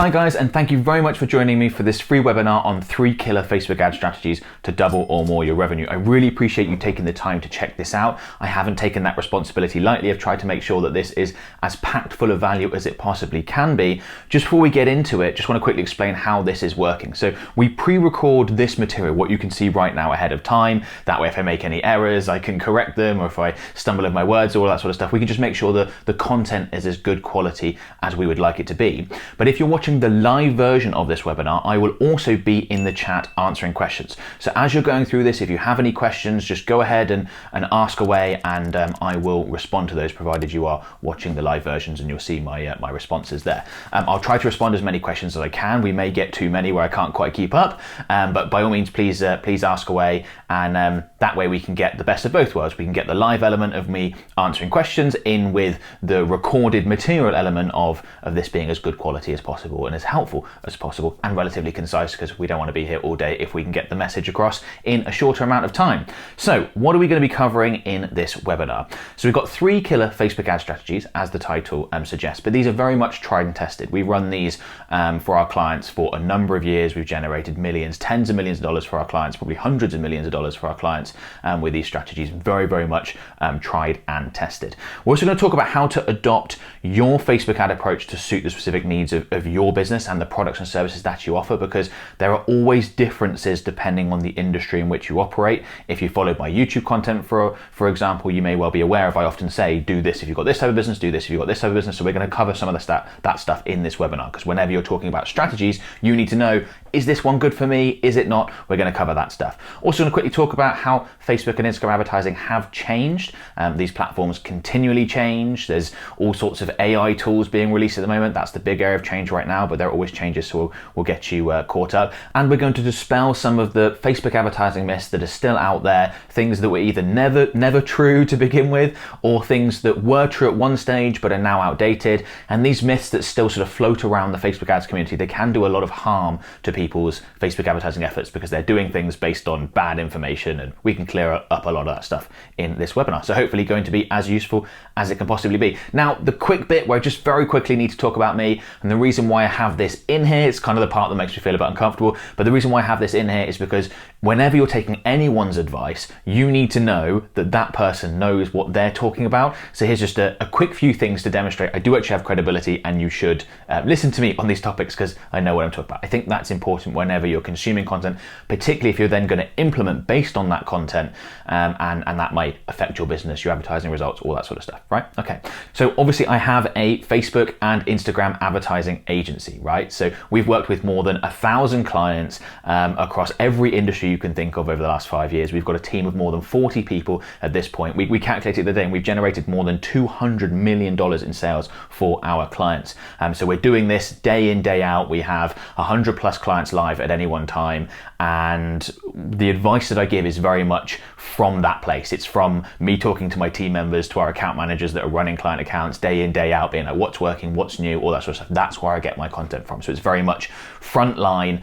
Hi guys, and thank you very much for joining me for this free webinar on 3 killer Facebook ad strategies to double or more your revenue. I really appreciate you taking the time to check this out. I haven't taken that responsibility lightly. I've tried to make sure that this is as packed full of value as it possibly can be. Just before we get into it, just want to quickly explain how this is working. So we pre-record this material, what you can see right now, ahead of time. That way if I make any errors, I can correct them, or if I stumble over my words, all that sort of stuff, we can just make sure that the content is as good quality as we would like it to be. But if you're watching the live version of this webinar, I will also be in the chat answering questions. So as you're going through this, if you have any questions, just go ahead and ask away, and I will respond to those, provided you are watching the live versions, and you'll see my responses there. I'll try to respond as many questions as I can. We may get too many where I can't quite keep up, but by all means, please ask away, and that way we can get the best of both worlds. We can get the live element of me answering questions in with the recorded material element of this being as good quality as possible and as helpful as possible and relatively concise, because we don't want to be here all day if we can get the message across in a shorter amount of time. So what are we going to be covering in this webinar? So we've got 3 killer Facebook ad strategies, as the title suggests, but these are very much tried and tested. We run these for our clients for a number of years. We've generated millions, tens of millions of dollars for our clients, probably hundreds of millions of dollars for our clients with these strategies. Very, very much tried and tested. We're also going to talk about how to adopt your Facebook ad approach to suit the specific needs of your business and the products and services that you offer, because there are always differences depending on the industry in which you operate. If you follow my YouTube content, for example, you may well be aware of, I often say, do this if you've got this type of business, do this if you've got this type of business. So we're going to cover some of that stuff in this webinar, because whenever you're talking about strategies, you need to know, is this one good for me? Is it not? We're going to cover that stuff. Also going to quickly talk about how Facebook and Instagram advertising have changed. These platforms continually change. There's all sorts of AI tools being released at the moment. That's the big area of change right now, but there are always changes, so we'll get you caught up. And we're going to dispel some of the Facebook advertising myths that are still out there, things that were either never true to begin with, or things that were true at one stage but are now outdated. And these myths that still sort of float around the Facebook ads community, they can do a lot of harm to people's Facebook advertising efforts, because they're doing things based on bad information, and we can clear up a lot of that stuff in this webinar. So hopefully going to be as useful as it can possibly be. Now, the quick bit where I just very quickly need to talk about me, and the reason why I have this in here, it's kind of the part that makes me feel a bit uncomfortable, but the reason why I have this in here is because whenever you're taking anyone's advice, you need to know that that person knows what they're talking about. So here's just a quick few things to demonstrate I do actually have credibility, and you should listen to me on these topics, because I know what I'm talking about. I think that's important whenever you're consuming content, particularly if you're then going to implement based on that content, and that might affect your business, your advertising results, all that sort of stuff, right? Okay, so obviously I have a Facebook and Instagram advertising agency, right? So we've worked with more than 1,000 clients across every industry you can think of over the last 5 years. We've got a team of more than 40 people at this point. We calculated the day, and we've generated more than $200 million in sales for our clients. So we're doing this day in, day out. We have 100 plus clients live at any one time, and the advice that I give is very much from that place. It's from me talking to my team members, to our account managers that are running client accounts day in, day out, being like, what's working, what's new, all that sort of stuff. That's where I get my content from. So it's very much frontline,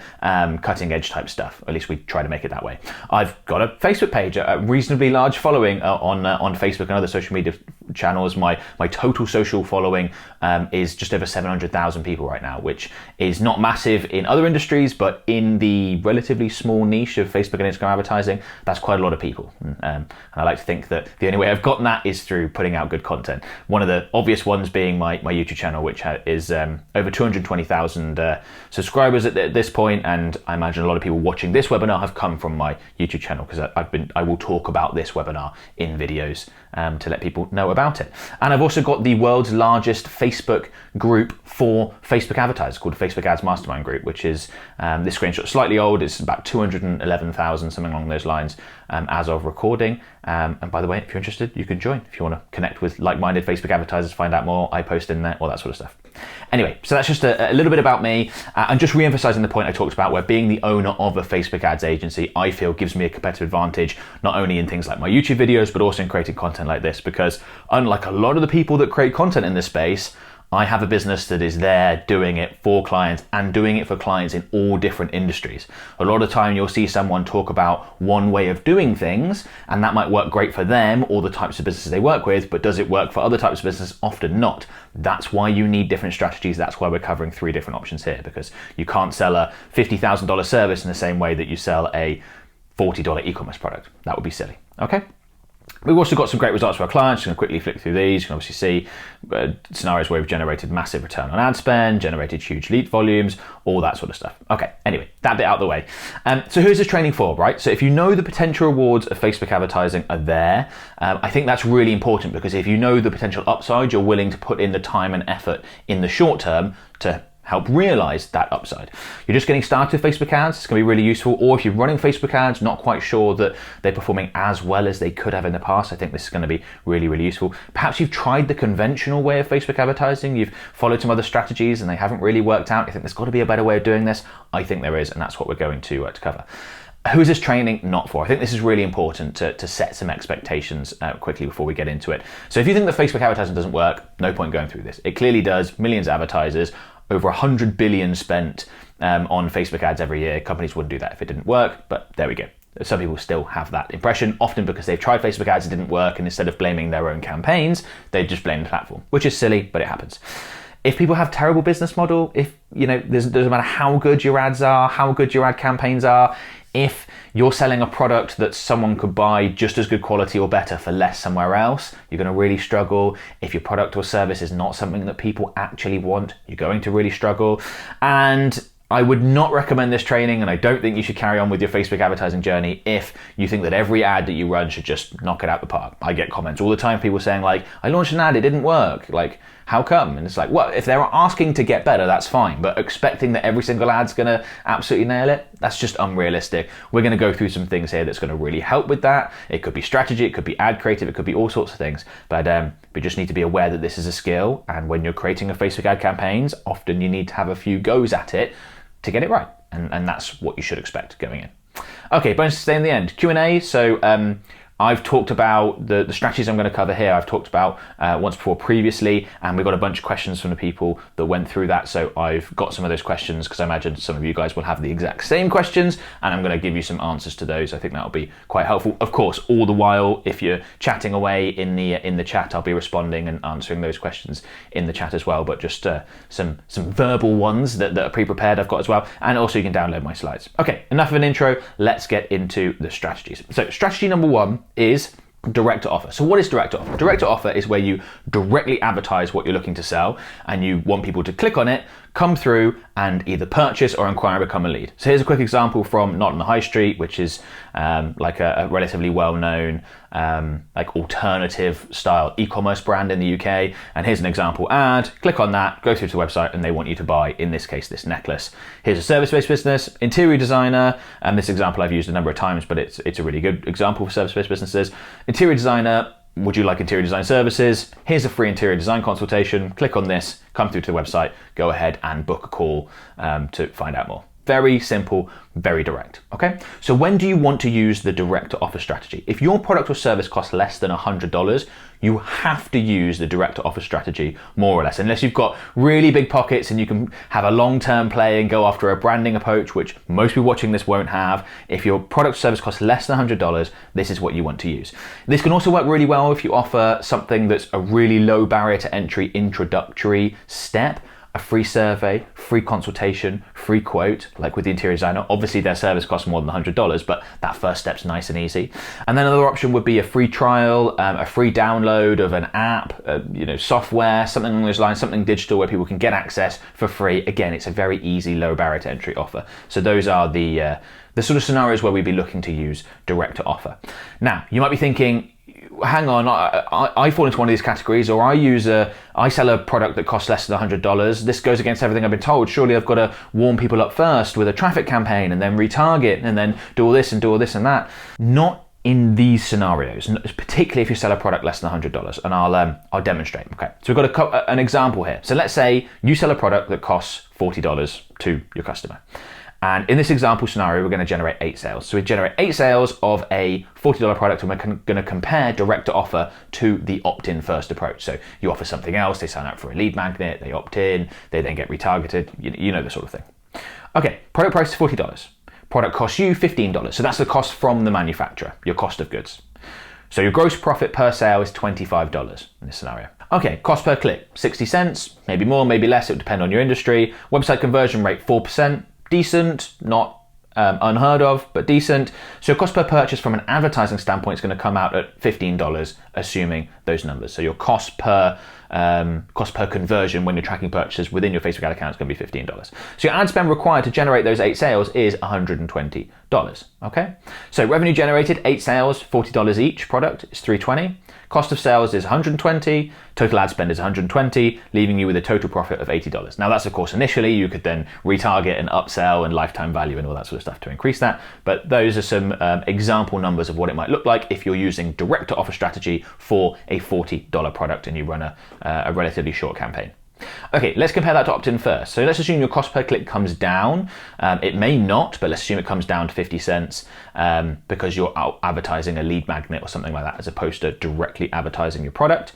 cutting edge type stuff. At least we try to make it that way. I've got a Facebook page, a reasonably large following on Facebook and other social media channels. My total social following is just over 700,000 people right now, which is not massive in other industries, but in the relatively small niche of Facebook and Instagram advertising, that's quite a lot of people. And I like to think that the only way I've gotten that is through putting out good content. One of the obvious ones being my YouTube channel, which is over 220,000 subscribers at this point, and I imagine a lot of people watching this webinar have come from my YouTube channel, because I will talk about this webinar in videos to let people know about it. And I've also got the world's largest Facebook group for Facebook advertisers, called Facebook Ads Mastermind Group, which is this screenshot slightly old. It's about 211,000, something along those lines, as of recording. And by the way, if you're interested, you can join. If you want to connect with like-minded Facebook advertisers, find out more, I post in there, all that sort of stuff. Anyway, so that's just a little bit about me, and just re-emphasizing the point I talked about, where being the owner of a Facebook ads agency, I feel gives me a competitive advantage, not only in things like my YouTube videos, but also in creating content like this, because unlike a lot of the people that create content in this space, I have a business that is there doing it for clients and doing it for clients in all different industries. A lot of the time you'll see someone talk about one way of doing things, and that might work great for them or the types of businesses they work with, but does it work for other types of business? Often not. That's why you need different strategies. That's why we're covering 3 different options here, because you can't sell a $50,000 service in the same way that you sell a $40 e-commerce product. That would be silly. Okay. We've also got some great results for our clients. I'm going to quickly flick through these. You can obviously see scenarios where we've generated massive return on ad spend, generated huge lead volumes, all that sort of stuff. Okay, anyway, that bit out of the way. So who's this training for, right? So if you know the potential rewards of Facebook advertising are there, I think that's really important, because if you know the potential upside, you're willing to put in the time and effort in the short term to help realize that upside. You're just getting started with Facebook ads, it's gonna be really useful. Or if you're running Facebook ads, not quite sure that they're performing as well as they could have in the past, I think this is gonna be really, really useful. Perhaps you've tried the conventional way of Facebook advertising, you've followed some other strategies and they haven't really worked out. You think there's gotta be a better way of doing this. I think there is, and that's what we're going to cover. Who is this training not for? I think this is really important to set some expectations quickly before we get into it. So if you think that Facebook advertising doesn't work, no point going through this. It clearly does. Millions of advertisers, over 100 billion spent on Facebook ads every year. Companies wouldn't do that if it didn't work, but there we go. Some people still have that impression, often because they've tried Facebook ads, it didn't work, and instead of blaming their own campaigns, they just blame the platform, which is silly, but it happens. If people have terrible business model, if doesn't matter how good your ads are, how good your ad campaigns are, if you're selling a product that someone could buy just as good quality or better for less somewhere else, you're going to really struggle. If your product or service is not something that people actually want, you're going to really struggle. And I would not recommend this training, and I don't think you should carry on with your Facebook advertising journey if you think that every ad that you run should just knock it out the park. I get comments all the time, people saying like, I launched an ad, it didn't work. Like, how come? And it's like, well, if they're asking to get better, that's fine. But expecting that every single ad's gonna absolutely nail it, that's just unrealistic. We're gonna go through some things here that's gonna really help with that. It could be strategy, it could be ad creative, it could be all sorts of things. But we just need to be aware that this is a skill. And when you're creating a Facebook ad campaigns, often you need to have a few goes at it to get it right. And that's what you should expect going in. Okay, bonus to stay in the end. Q&A. So I've talked about the strategies I'm going to cover here. I've talked about once before previously, and we got a bunch of questions from the people that went through that. So I've got some of those questions because I imagine some of you guys will have the exact same questions, and I'm going to give you some answers to those. I think that'll be quite helpful. Of course, all the while, if you're chatting away in the chat, I'll be responding and answering those questions in the chat as well. But just some verbal ones that are pre-prepared I've got as well, and also you can download my slides. Okay, enough of an intro. Let's get into the strategies. So strategy number 1 is direct to offer. So what is direct to offer? Direct to offer is where you directly advertise what you're looking to sell, and you want people to click on it, come through, and either purchase or inquire and become a lead. So here's a quick example from Not on the High Street, which is like a relatively well-known like alternative style e-commerce brand in the UK. And here's an example ad. Click on that, go through to the website, and they want you to buy, in this case, this necklace. Here's a service-based business, interior designer, and this example I've used a number of times, but it's a really good example for service-based businesses. Interior designer, would you like interior design services? Here's a free interior design consultation. Click on this, come through to the website, go ahead and book a call to find out more. Very simple, very direct, okay? So when do you want to use the direct to offer strategy? If your product or service costs less than $100, you have to use the direct to offer strategy more or less, unless you've got really big pockets and you can have a long-term play and go after a branding approach, which most people watching this won't have. If your product or service costs less than $100, this is what you want to use. This can also work really well if you offer something that's a really low barrier to entry introductory step. A free survey, free consultation, free quote, like with the interior designer. Obviously their service costs more than $100, but that first step's nice and easy. And then another option would be a free trial, a free download of an app, software, something along those lines, something digital where people can get access for free. Again, it's a very easy, low barrier to entry offer. So those are the sort of scenarios where we'd be looking to use direct to offer. Now, you might be thinking, hang on, I fall into one of these categories, or I sell a product that costs less than $100. This goes against everything I've been told. Surely I've got to warm people up first with a traffic campaign and then retarget and then do all this and do all this and that. Not in these scenarios, particularly if you sell a product less than $100, and I'll demonstrate. Okay, so we've got an example here. So let's say you sell a product that costs $40 to your customer. And in this example scenario, we're going to generate 8 sales. So we generate 8 sales of a $40 product, and we're going to compare direct to offer to the opt-in first approach. So you offer something else, they sign up for a lead magnet, they opt in, they then get retargeted, you know the sort of thing. Okay, product price is $40. Product costs you $15. So that's the cost from the manufacturer, your cost of goods. So your gross profit per sale is $25 in this scenario. Okay, cost per click, 60 cents, maybe more, maybe less, it would depend on your industry. Website conversion rate, 4%, decent, not unheard of, but decent. So cost per purchase from an advertising standpoint is going to come out at $15, assuming those numbers. So your cost per conversion when you're tracking purchases within your Facebook ad account is going to be $15. So your ad spend required to generate those 8 sales is $120. Okay, so revenue generated, 8 sales, $40 each product is $320. Cost of sales is $120. Total ad spend is $120, leaving you with a total profit of $80. Now that's of course initially. You could then retarget and upsell and lifetime value and all that sort of stuff to increase that. But those are some example numbers of what it might look like if you're using direct to offer strategy for a $40 product and you run a relatively short campaign. Okay, let's compare that to opt-in first. So let's assume your cost per click comes down. It may not, but let's assume it comes down to 50 cents because you're advertising a lead magnet or something like that as opposed to directly advertising your product.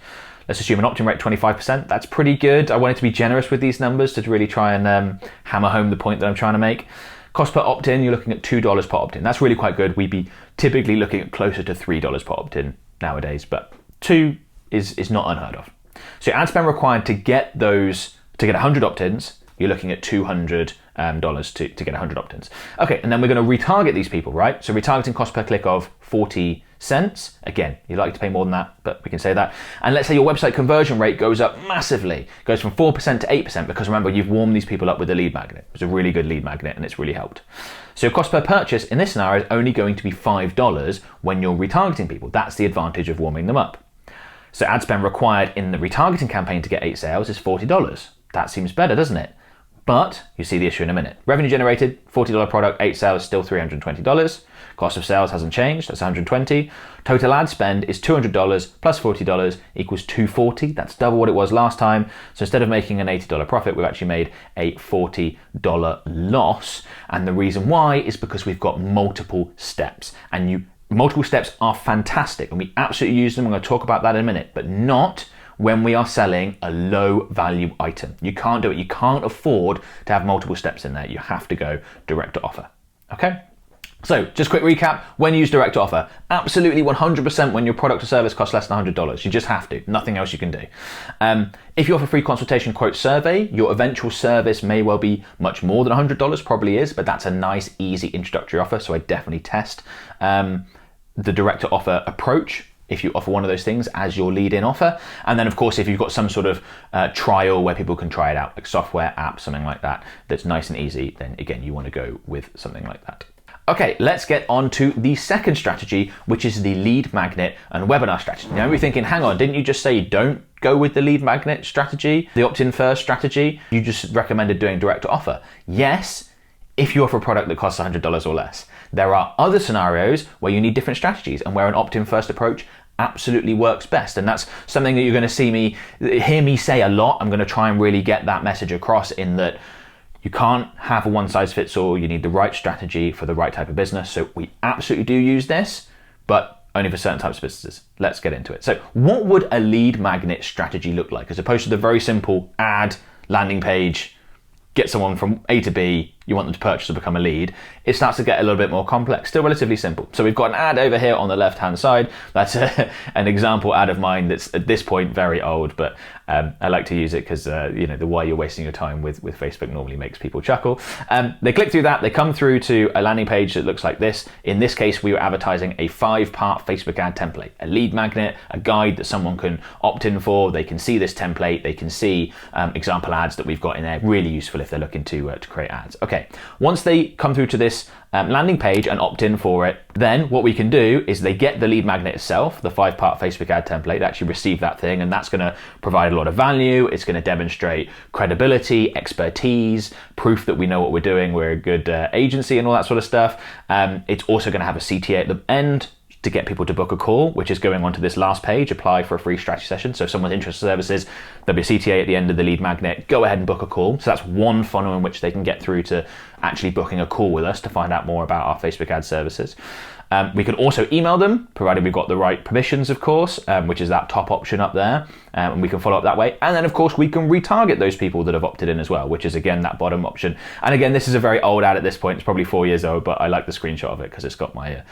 Let's assume an opt-in rate 25%. That's pretty good. I wanted to be generous with these numbers to really try and hammer home the point that I'm trying to make. Cost per opt-in, you're looking at $2 per opt-in. That's really quite good. We'd be typically looking at closer to $3 per opt-in nowadays, but 2 is not unheard of. So your ad spend required to get 100 opt-ins, you're looking at $200 to get 100 opt-ins. Okay, and then we're going to retarget these people, right? So retargeting cost per click of 40 cents. Again, you'd like to pay more than that, but we can say that. And let's say your website conversion rate goes up massively, goes from 4% to 8%, because remember, you've warmed these people up with a lead magnet. It's a really good lead magnet and it's really helped. So your cost per purchase in this scenario is only going to be $5 when you're retargeting people. That's the advantage of warming them up. So ad spend required in the retargeting campaign to get 8 sales is $40. That seems better, doesn't it? But you see the issue in a minute. Revenue generated, $40 product, 8 sales, still $320. Cost of sales hasn't changed, that's $120. Total ad spend is $200 plus $40 equals $240. That's double what it was last time. So instead of making an $80 profit, we've actually made a $40 loss. And the reason why is because we've got multiple steps. And multiple steps are fantastic and we absolutely use them. I'm going to talk about that in a minute, but not when we are selling a low value item. You can't do it. You can't afford to have multiple steps in there. You have to go direct to offer. Okay? So just quick recap, when you use direct to offer, absolutely 100% when your product or service costs less than $100. You just have to, nothing else you can do. If you offer free consultation quote survey, your eventual service may well be much more than $100, probably is, but that's a nice, easy introductory offer. So I definitely test the direct to offer approach if you offer one of those things as your lead-in offer. And then of course, if you've got some sort of trial where people can try it out, like software, app, something like that, that's nice and easy, then again, you want to go with something like that. Okay, let's get on to the second strategy, which is the lead magnet and webinar strategy. Now you're thinking, hang on, didn't you just say don't go with the lead magnet strategy, the opt-in first strategy? You just recommended doing direct to offer. Yes, if you offer a product that costs $100 or less. There are other scenarios where you need different strategies and where an opt-in first approach absolutely works best. And that's something that you're going to hear me say a lot. I'm going to try and really get that message across in that you can't have a one size fits all. You need the right strategy for the right type of business. So we absolutely do use this, but only for certain types of businesses. Let's get into it. So what would a lead magnet strategy look like as opposed to the very simple ad, landing page, get someone from A to B, you want them to purchase or become a lead? It starts to get a little bit more complex, still relatively simple. So we've got an ad over here on the left-hand side. That's an example ad of mine that's at this point very old, but I like to use it because the why you're wasting your time with Facebook normally makes people chuckle. They click through that, they come through to a landing page that looks like this. In this case, we were advertising a 5-part Facebook ad template, a lead magnet, a guide that someone can opt in for. They can see this template, they can see example ads that we've got in there, really useful if they're looking to create ads. Okay, once they come through to this landing page and opt in for it, then what we can do is they get the lead magnet itself, the 5-part Facebook ad template. They actually receive that thing, and that's going to provide a lot of value. It's going to demonstrate credibility, expertise, proof that we know what we're doing, we're a good agency and all that sort of stuff. It's also going to have a CTA at the end to get people to book a call, which is going onto this last page, apply for a free strategy session. So if someone's interested in services, there'll be a CTA at the end of the lead magnet, go ahead and book a call. So that's one funnel in which they can get through to actually booking a call with us to find out more about our Facebook ad services. We can also email them, provided we've got the right permissions, of course, which is that top option up there, and we can follow up that way. And then, of course, we can retarget those people that have opted in as well, which is, again, that bottom option. And again, this is a very old ad at this point. It's probably 4 years old, but I like the screenshot of it because it's got my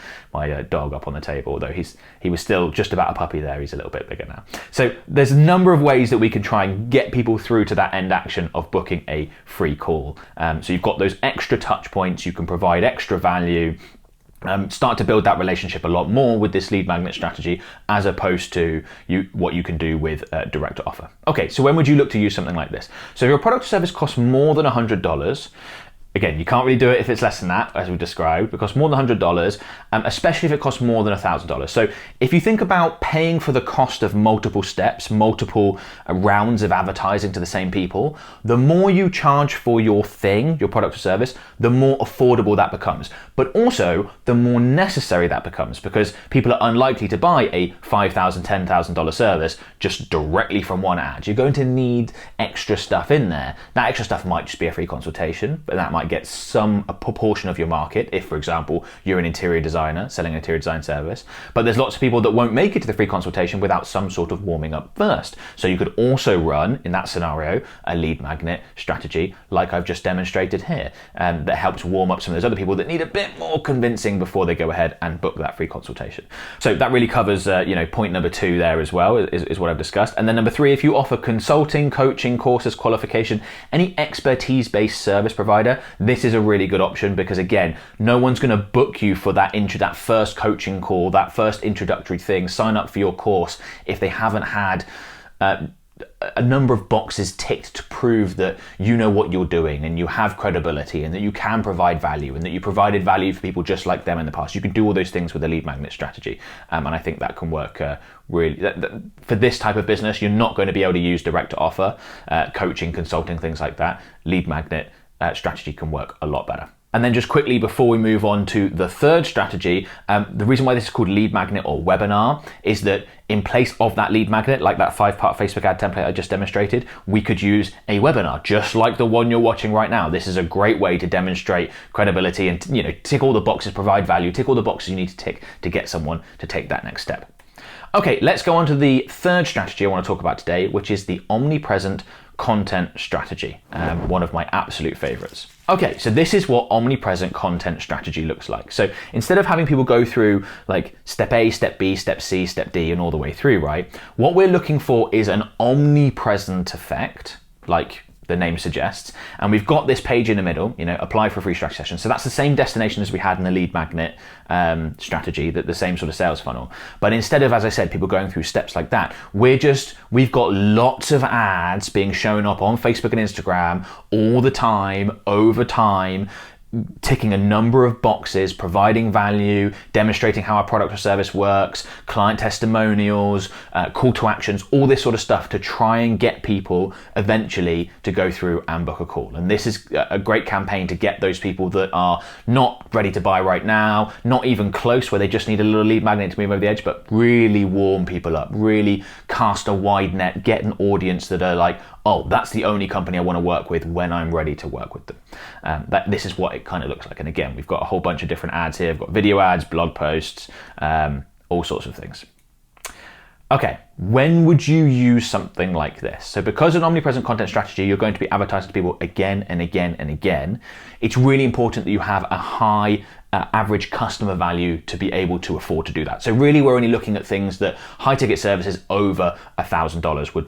dog up on the table, although he was still just about a puppy there. He's a little bit bigger now. So there's a number of ways that we can try and get people through to that end action of booking a free call. So you've got those extra touch points. You can provide extra value. Start to build that relationship a lot more with this lead magnet strategy as opposed to what you can do with direct to offer. Okay, so when would you look to use something like this? So if your product or service costs more than $100, again, you can't really do it if it's less than that, as we described. It costs more than $100, especially if it costs more than $1,000. So if you think about paying for the cost of multiple steps, multiple rounds of advertising to the same people, the more you charge for your thing, your product or service, the more affordable that becomes. But also, the more necessary that becomes, because people are unlikely to buy a $5,000, $10,000 service just directly from one ad. You're going to need extra stuff in there. That extra stuff might just be a free consultation, but that might get a proportion of your market if, for example, you're an interior designer selling an interior design service. But there's lots of people that won't make it to the free consultation without some sort of warming up first. So you could also run, in that scenario, a lead magnet strategy like I've just demonstrated here, that helps warm up some of those other people that need a bit more convincing before they go ahead and book that free consultation. So that really covers point number 2 there as well, is what I've discussed. And then number 3, if you offer consulting, coaching, courses, qualification, any expertise-based service provider, this is a really good option because, again, no one's going to book you for that first coaching call, that first introductory thing, sign up for your course if they haven't had a number of boxes ticked to prove that you know what you're doing and you have credibility and that you can provide value and that you provided value for people just like them in the past. You can do all those things with a lead magnet strategy, and I think that can work really. For this type of business, you're not going to be able to use direct to offer, coaching, consulting, things like that. Lead magnet strategy can work a lot better. And then just quickly before we move on to the third strategy, the reason why this is called lead magnet or webinar is that in place of that lead magnet, like that 5-part Facebook ad template I just demonstrated, we could use a webinar just like the one you're watching right now. This is a great way to demonstrate credibility and tick all the boxes, provide value, tick all the boxes you need to tick to get someone to take that next step. Okay, let's go on to the third strategy I want to talk about today, which is the omnipresent content strategy, one of my absolute favorites. Okay, so this is what omnipresent content strategy looks like. So instead of having people go through like step A, step B, step C, step D, and all the way through, right? What we're looking for is an omnipresent effect, like the name suggests. And we've got this page in the middle, apply for a free strategy session. So that's the same destination as we had in the lead magnet strategy, the same sort of sales funnel. But instead of, as I said, people going through steps like that, we've got lots of ads being shown up on Facebook and Instagram all the time, over time, ticking a number of boxes, providing value, demonstrating how our product or service works, client testimonials, call to actions, all this sort of stuff to try and get people eventually to go through and book a call. And this is a great campaign to get those people that are not ready to buy right now, not even close, where they just need a little lead magnet to move over the edge, but really warm people up, really cast a wide net, get an audience that are like, oh, that's the only company I want to work with when I'm ready to work with them. This is what it kind of looks like. And again, we've got a whole bunch of different ads here. We've got video ads, blog posts, all sorts of things. Okay, when would you use something like this? So because an omnipresent content strategy, you're going to be advertising to people again and again and again. It's really important that you have a high average customer value to be able to afford to do that. So really, we're only looking at things that high ticket services over $1,000 would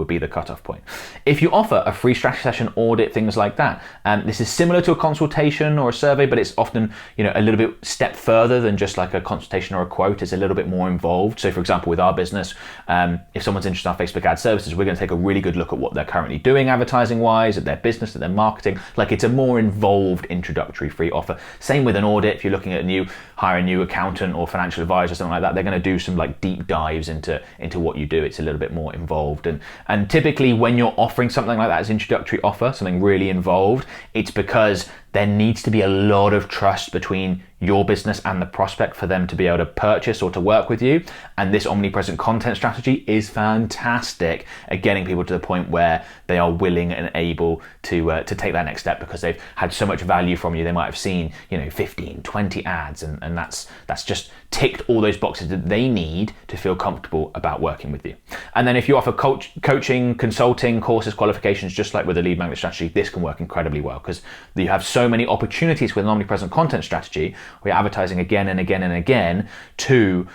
be the cutoff point. If you offer a free strategy session, audit, things like that, this is similar to a consultation or a survey, but it's often a little bit step further than just like a consultation or a quote. It's a little bit more involved. So for example, with our business, if someone's interested in our Facebook ad services, we're going to take a really good look at what they're currently doing advertising wise, at their business, at their marketing. Like, it's a more involved introductory free offer. Same with an audit. If you're looking at hire a new accountant or financial advisor or something like that, they're going to do some like deep dives into what you do. It's a little bit more involved. And typically when you're offering something like that as introductory offer, something really involved, it's because there needs to be a lot of trust between your business and the prospect for them to be able to purchase or to work with you. And this omnipresent content strategy is fantastic at getting people to the point where they are willing and able to take that next step, because they've had so much value from you. They might have seen, 15, 20 ads, and that's just ticked all those boxes that they need to feel comfortable about working with you. And then if you offer coaching, consulting, courses, qualifications, just like with the lead magnet strategy, this can work incredibly well, because you have so many opportunities with an omnipresent content strategy. We're advertising again and again and again to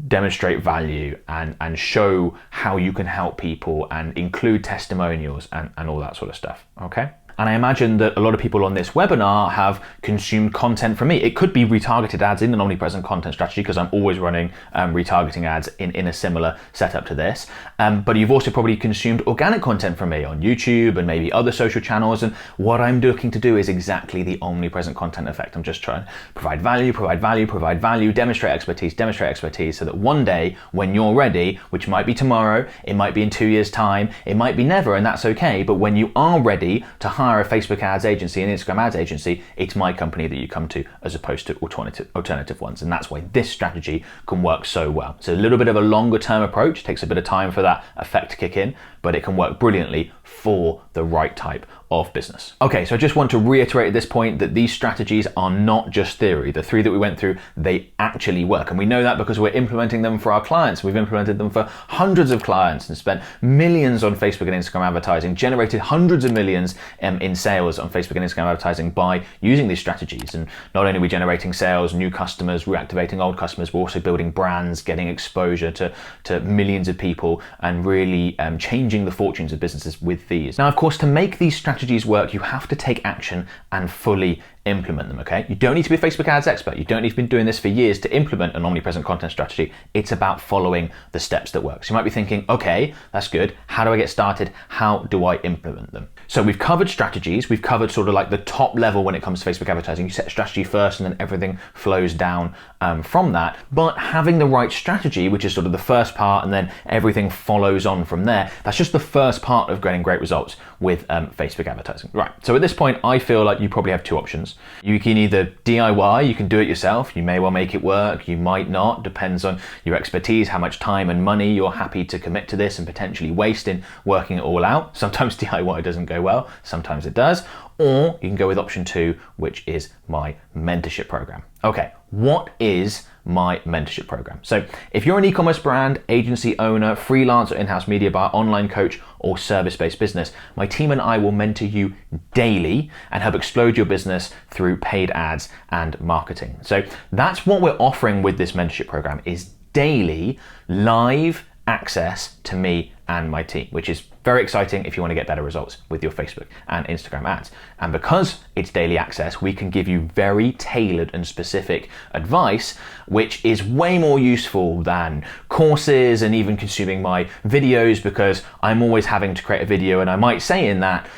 demonstrate value and show how you can help people and include testimonials and all that sort of stuff, okay? And I imagine that a lot of people on this webinar have consumed content from me. It could be retargeted ads in an omnipresent content strategy, because I'm always running retargeting ads in a similar setup to this. But you've also probably consumed organic content from me on YouTube and maybe other social channels. And what I'm looking to do is exactly the omnipresent content effect. I'm just trying to provide value, demonstrate expertise, so that one day when you're ready, which might be tomorrow, it might be in 2 years' time, it might be never, and that's okay. But when you are ready to hire a Facebook ads agency, an Instagram ads agency, it's my company that you come to, as opposed to alternative ones. And that's why this strategy can work so well. So a little bit of a longer term approach, takes a bit of time for that effect to kick in, but it can work brilliantly for the right type of business. Okay, so I just want to reiterate at this point that these strategies are not just theory. The 3 that we went through, they actually work. And we know that because we're implementing them for our clients. We've implemented them for hundreds of clients and spent millions on Facebook and Instagram advertising, generated hundreds of millions in sales on Facebook and Instagram advertising by using these strategies. And not only are we generating sales, new customers, reactivating old customers, we're also building brands, getting exposure to millions of people, and really changing the fortunes of businesses with these. Now, of course, to make these strategies work, you have to take action and fully implement them, okay? You don't need to be a Facebook ads expert. You don't need to be doing this for years to implement an omnipresent content strategy. It's about following the steps that work. So you might be thinking, okay, that's good. How do I get started? How do I implement them? So we've covered strategies. We've covered sort of like the top level when it comes to Facebook advertising. You set a strategy first and then everything flows down from that. But having the right strategy, which is sort of the first part, and then everything follows on from there, that's just the first part of getting great results with Facebook advertising. Right, so at this point, I feel like you probably have 2 options. You can either DIY, you can do it yourself. You may well make it work, you might not, depends on your expertise, how much time and money you're happy to commit to this and potentially waste in working it all out. Sometimes DIY doesn't go well, sometimes it does. Or you can go with option 2, which is my mentorship program. Okay, what is my mentorship program? So if you're an e-commerce brand, agency owner, freelance or in-house media buyer, online coach, or service-based business, my team and I will mentor you daily and help explode your business through paid ads and marketing. So that's what we're offering with this mentorship program, is daily live access to me and my team, which is very exciting if you want to get better results with your Facebook and Instagram ads. And because it's daily access, we can give you very tailored and specific advice, which is way more useful than courses and even consuming my videos, because I'm always having to create a video and I might say in that,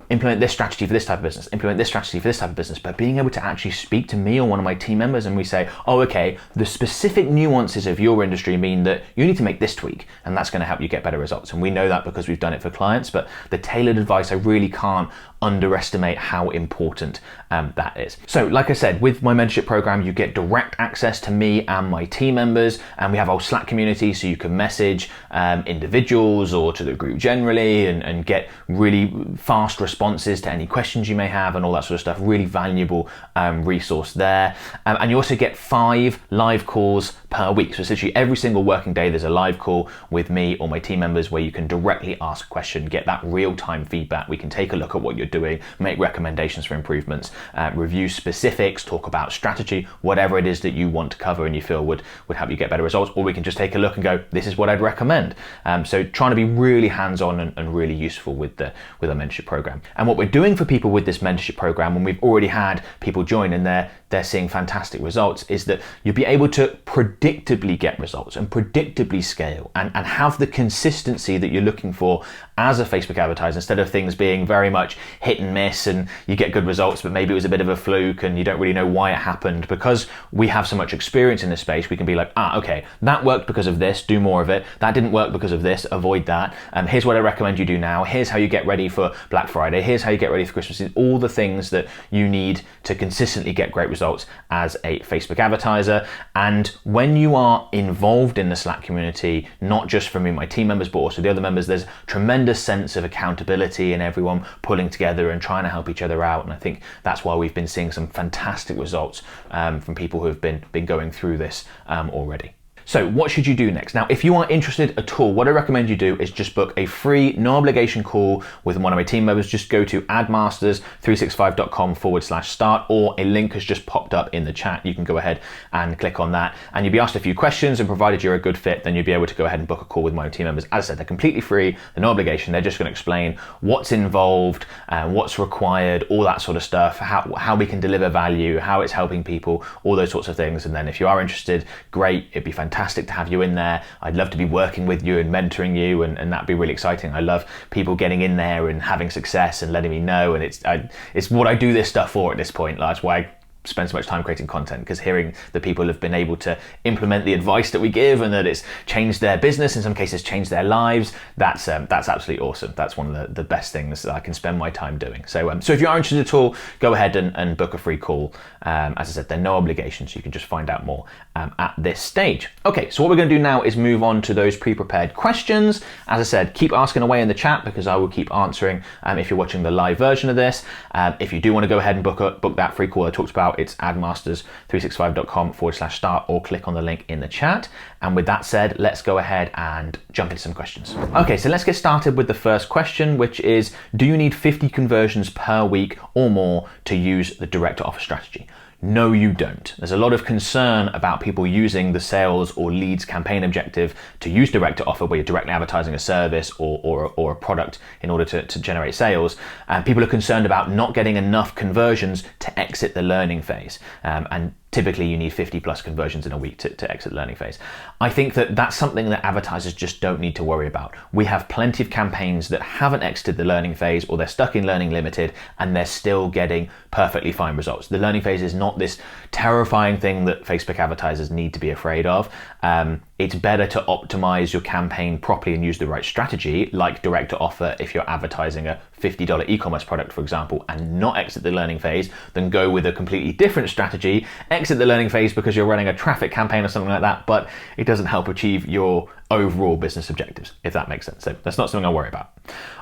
implement this strategy for this type of business, implement this strategy for this type of business, but being able to actually speak to me or one of my team members and we say, oh, okay, the specific nuances of your industry mean that you need to make this tweak, and that's going to help you get better results. And we know that because we've done it for clients, but the tailored advice, I really can't underestimate how important that is. So like I said, with my mentorship program, you get direct access to me and my team members, and we have our Slack community, so you can message individuals or to the group generally and get really fast responses to any questions you may have and all that sort of stuff. Really valuable resource there. And you also get 5 live calls per week. So essentially every single working day, there's a live call with me or my team members where you can directly ask a question, get that real-time feedback. We can take a look at what you're doing, make recommendations for improvements, review specifics, talk about strategy, whatever it is that you want to cover and you feel would help you get better results, or we can just take a look and go, this is what I'd recommend. So trying to be really hands-on and really useful with our mentorship program. And what we're doing for people with this mentorship program, when we've already had people join and they're they're seeing fantastic results is that you'll be able to predictably get results and predictably scale and have the consistency that you're looking for as a Facebook advertiser, instead of things being very much hit and miss and you get good results, but maybe it was a bit of a fluke and you don't really know why it happened. Because we have so much experience in this space, we can be like, okay, that worked because of this, do more of it. That didn't work because of this, avoid that. Here's what I recommend you do now. Here's how you get ready for Black Friday. Here's how you get ready for Christmas. All the things that you need to consistently get great results as a Facebook advertiser. And when you are involved in the Slack community, not just from me and my team members, but also the other members, there's tremendous sense of accountability and everyone pulling together and trying to help each other out. And I think that's why we've been seeing some fantastic results from people who have been going through this already. So what should you do next? Now, if you are interested at all, what I recommend you do is just book a free, no obligation call with one of my team members. Just go to admasters365.com/start, or a link has just popped up in the chat. You can go ahead and click on that and you'll be asked a few questions, and provided you're a good fit, then you'll be able to go ahead and book a call with my team members. As I said, they're completely free, they're no obligation. They're just going to explain what's involved, what's required, all that sort of stuff, how we can deliver value, how it's helping people, all those sorts of things. And then if you are interested, great, it'd be fantastic to have you in there. I'd love to be working with you and mentoring you, and that'd be really exciting. I love people getting in there and having success and letting me know, and it's what I do this stuff for at this point. That's why I spend so much time creating content, because hearing that people have been able to implement the advice that we give and that it's changed their business, in some cases changed their lives, that's absolutely awesome. That's one of the best things that I can spend my time doing. So if you are interested at all, go ahead and book a free call. As I said, they're no obligation, so you can just find out more at this stage. Okay, so what we're going to do now is move on to those pre-prepared questions. As I said, keep asking away in the chat, because I will keep answering if you're watching the live version of this. If you do want to go ahead and book that free call I talked about, it's admasters365.com/start, or click on the link in the chat. And with that said, let's go ahead and jump into some questions. Okay, so let's get started with the first question, which is, do you need 50 conversions per week or more to use the direct to offer strategy? No, you don't. There's a lot of concern about people using the sales or leads campaign objective to use direct to offer, where you're directly advertising a service or a product in order to generate sales. And people are concerned about not getting enough conversions to exit the learning phase. And typically you need 50 plus conversions in a week to exit the learning phase. I think that that's something that advertisers just don't need to worry about. We have plenty of campaigns that haven't exited the learning phase, or they're stuck in learning limited and they're still getting perfectly fine results. The learning phase is not this terrifying thing that Facebook advertisers need to be afraid of. It's better to optimize your campaign properly and use the right strategy, like direct to offer if you're advertising a $50 e-commerce product, for example, and not exit the learning phase, than go with a completely different strategy, exit the learning phase because you're running a traffic campaign or something like that, but it doesn't help achieve your overall business objectives, if that makes sense. So that's not something I worry about.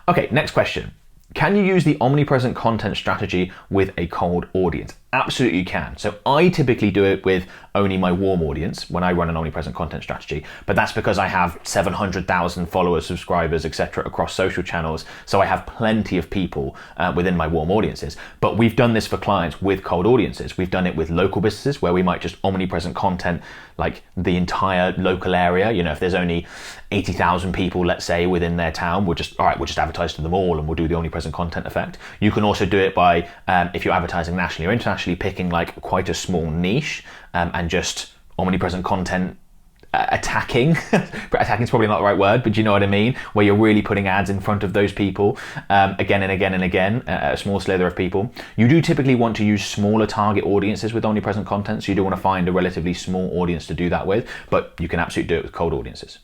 Okay, next question. Can you use the omnipresent content strategy with a cold audience? Absolutely you can. So I typically do it with only my warm audience when I run an omnipresent content strategy, but that's because I have 700,000 followers, subscribers, etc. across social channels. So I have plenty of people within my warm audiences. But we've done this for clients with cold audiences. We've done it with local businesses where we might just omnipresent content like the entire local area. You know, if there's only 80,000 people, let's say, within their town, we'll just advertise to them all and we'll do the omnipresent content effect. You can also do it by, if you're advertising nationally or internationally, picking like quite a small niche and just omnipresent content attacking. Attacking is probably not the right word, but you know what I mean, where you're really putting ads in front of those people again and again and again, a small slither of people. You do typically want to use smaller target audiences with omnipresent content, so you do want to find a relatively small audience to do that with, but you can absolutely do it with cold audiences.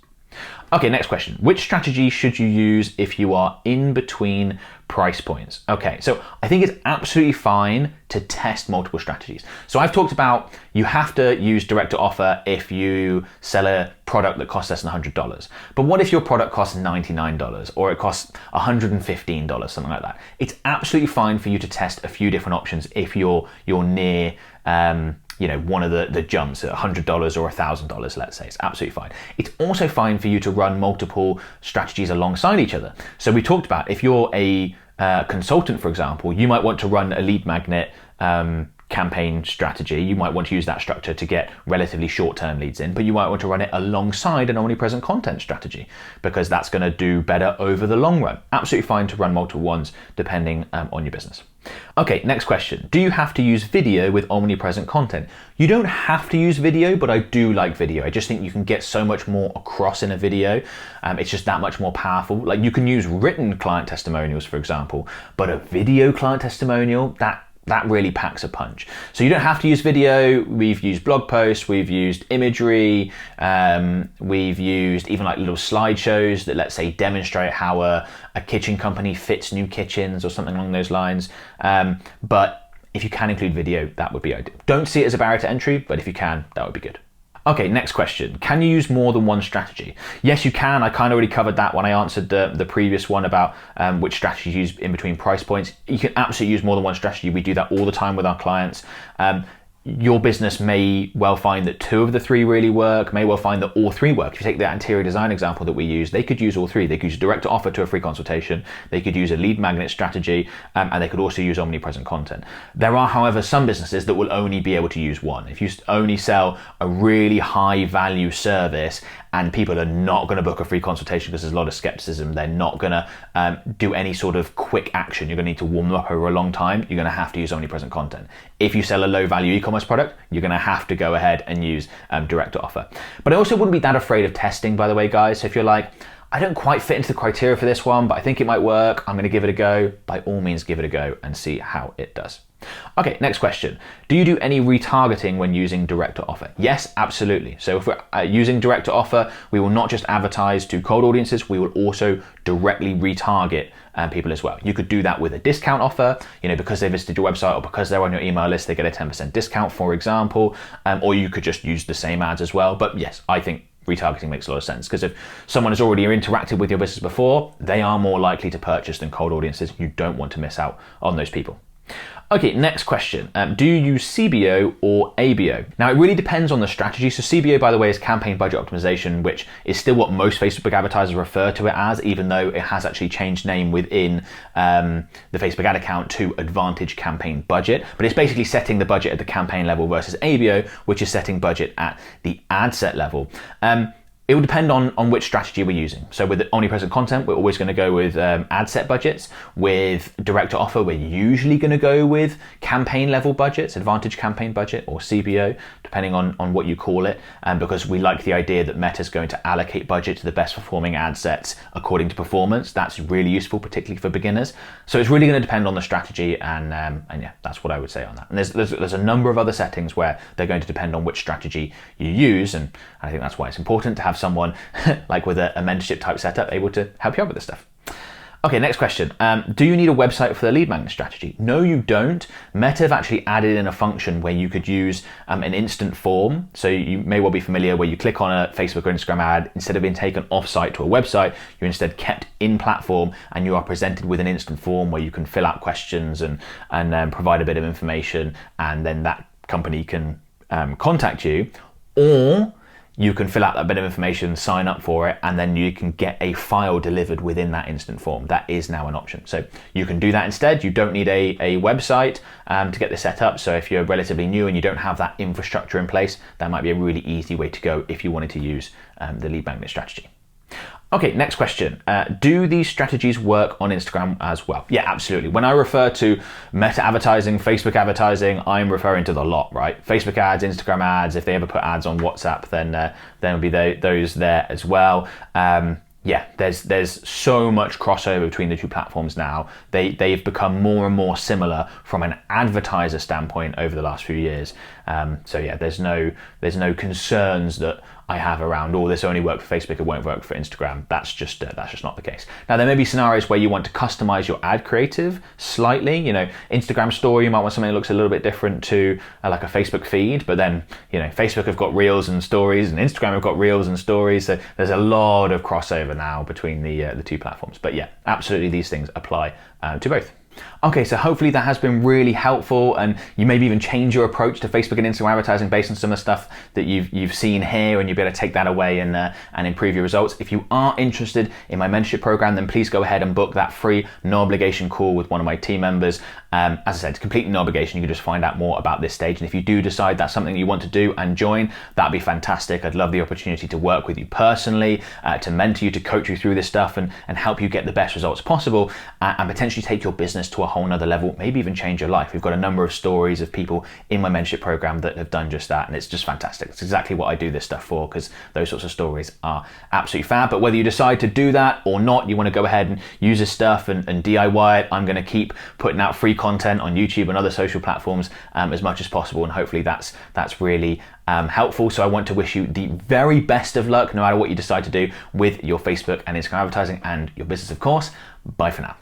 Okay, next question. Which strategy should you use if you are in between price points? Okay, so I think it's absolutely fine to test multiple strategies. So I've talked about you have to use direct to offer if you sell a product that costs less than $100. But what if your product costs $99 or it costs $115, something like that? It's absolutely fine for you to test a few different options if you're near one of the jumps at $100 or $1,000, let's say. It's absolutely fine. It's also fine for you to run multiple strategies alongside each other. So we talked about if you're a consultant, for example, you might want to run a lead magnet campaign strategy. You might want to use that structure to get relatively short-term leads in, but you might want to run it alongside an omnipresent content strategy because that's going to do better over the long run. Absolutely fine to run multiple ones depending on your business. Okay, next question. Do you have to use video with omnipresent content? You don't have to use video, but I do like video. I just think you can get so much more across in a video. It's just that much more powerful. Like, you can use written client testimonials, for example, but a video client testimonial, that really packs a punch. So you don't have to use video. We've used blog posts, we've used imagery, we've used even like little slideshows that, let's say, demonstrate how a kitchen company fits new kitchens or something along those lines. But if you can include video, that would be ideal. Don't see it as a barrier to entry, but if you can, that would be good. Okay, next question. Can you use more than one strategy? Yes, you can. I kind of already covered that when I answered the previous one about which strategies use in between price points. You can absolutely use more than one strategy. We do that all the time with our clients. Your business may well find that 2 of the 3 really work, may well find that all 3 work. If you take the interior design example that we use, they could use all 3. They could use a direct offer to a free consultation, they could use a lead magnet strategy, and they could also use omnipresent content. There are, however, some businesses that will only be able to use one. If you only sell a really high value service and people are not going to book a free consultation because there's a lot of skepticism, they're not going to do any sort of quick action, you're going to need to warm them up over a long time, you're going to have to use omnipresent content. If you sell a low value e-commerce product, you're going to have to go ahead and use direct to offer. But I also wouldn't be that afraid of testing, by the way, guys. So if you're like, I don't quite fit into the criteria for this one, but I think it might work, I'm going to give it a go, by all means give it a go and see how it does. Okay, next question. Do you do any retargeting when using direct to offer? Yes, absolutely. So if we're using direct to offer, we will not just advertise to cold audiences, we will also directly retarget people as well. You could do that with a discount offer, because they visited your website or because they're on your email list, they get a 10% discount, for example, or you could just use the same ads as well. But yes, I think retargeting makes a lot of sense, because if someone has already interacted with your business before, they are more likely to purchase than cold audiences. You don't want to miss out on those people. Okay, next question. Do you use CBO or ABO? Now, it really depends on the strategy. So CBO, by the way, is campaign budget optimization, which is still what most Facebook advertisers refer to it as, even though it has actually changed name within the Facebook ad account to Advantage Campaign Budget. But it's basically setting the budget at the campaign level versus ABO, which is setting budget at the ad set level. It will depend on which strategy we're using. So with omnipresent content, we're always going to go with ad set budgets. With direct to offer, we're usually going to go with campaign level budgets, Advantage Campaign Budget or CBO, depending on what you call it, because we like the idea that Meta is going to allocate budget to the best performing ad sets according to performance. That's really useful, particularly for beginners. So it's really going to depend on the strategy, and yeah, that's what I would say on that. And there's a number of other settings where they're going to depend on which strategy you use, and I think that's why it's important to have someone like with a mentorship type setup able to help you out with this stuff. Okay, next question. Do you need a website for the lead magnet strategy? No, you don't. Meta have actually added in a function where you could use an instant form. So you may well be familiar where you click on a Facebook or Instagram ad, instead of being taken off-site to a website, you're instead kept in platform and you are presented with an instant form where you can fill out questions and provide a bit of information, and then that company can contact you. Or you can fill out that bit of information, sign up for it, and then you can get a file delivered within that instant form. That is now an option. So you can do that instead. You don't need a website to get this set up. So if you're relatively new and you don't have that infrastructure in place, that might be a really easy way to go if you wanted to use the lead magnet strategy. Okay, next question. Do these strategies work on Instagram as well? Yeah, absolutely. When I refer to Meta advertising, Facebook advertising, I'm referring to the lot, right? Facebook ads, Instagram ads. If they ever put ads on WhatsApp, then there'll be those there as well. Yeah, there's so much crossover between the two platforms now. They've become more and more similar from an advertiser standpoint over the last few years. So yeah, there's no concerns that I have around, oh, this only works for Facebook, it won't work for Instagram. That's just not the case. Now, there may be scenarios where you want to customize your ad creative slightly. Instagram story, you might want something that looks a little bit different to like a Facebook feed, but then, Facebook have got reels and stories, and Instagram have got reels and stories. So there's a lot of crossover now between the two platforms. But yeah, absolutely, these things apply to both. Okay, so hopefully that has been really helpful, and you maybe even change your approach to Facebook and Instagram advertising based on some of the stuff that you've seen here, and you'll be able to take that away and improve your results. If you are interested in my mentorship program, then please go ahead and book that free, no obligation call with one of my team members. As I said, it's completely no obligation. You can just find out more about this stage, and if you do decide that's something you want to do and join, that'd be fantastic. I'd love the opportunity to work with you personally, to mentor you, to coach you through this stuff and help you get the best results possible, and potentially take your business to a whole nother level, maybe even change your life. We've got a number of stories of people in my mentorship program that have done just that, and it's just fantastic. It's exactly what I do this stuff for, because those sorts of stories are absolutely fab. But whether you decide to do that or not, you want to go ahead and use this stuff and DIY it, I'm going to keep putting out free content on YouTube and other social platforms as much as possible, and hopefully that's really helpful. So I want to wish you the very best of luck, no matter what you decide to do with your Facebook and Instagram advertising and your business, of course. Bye for now.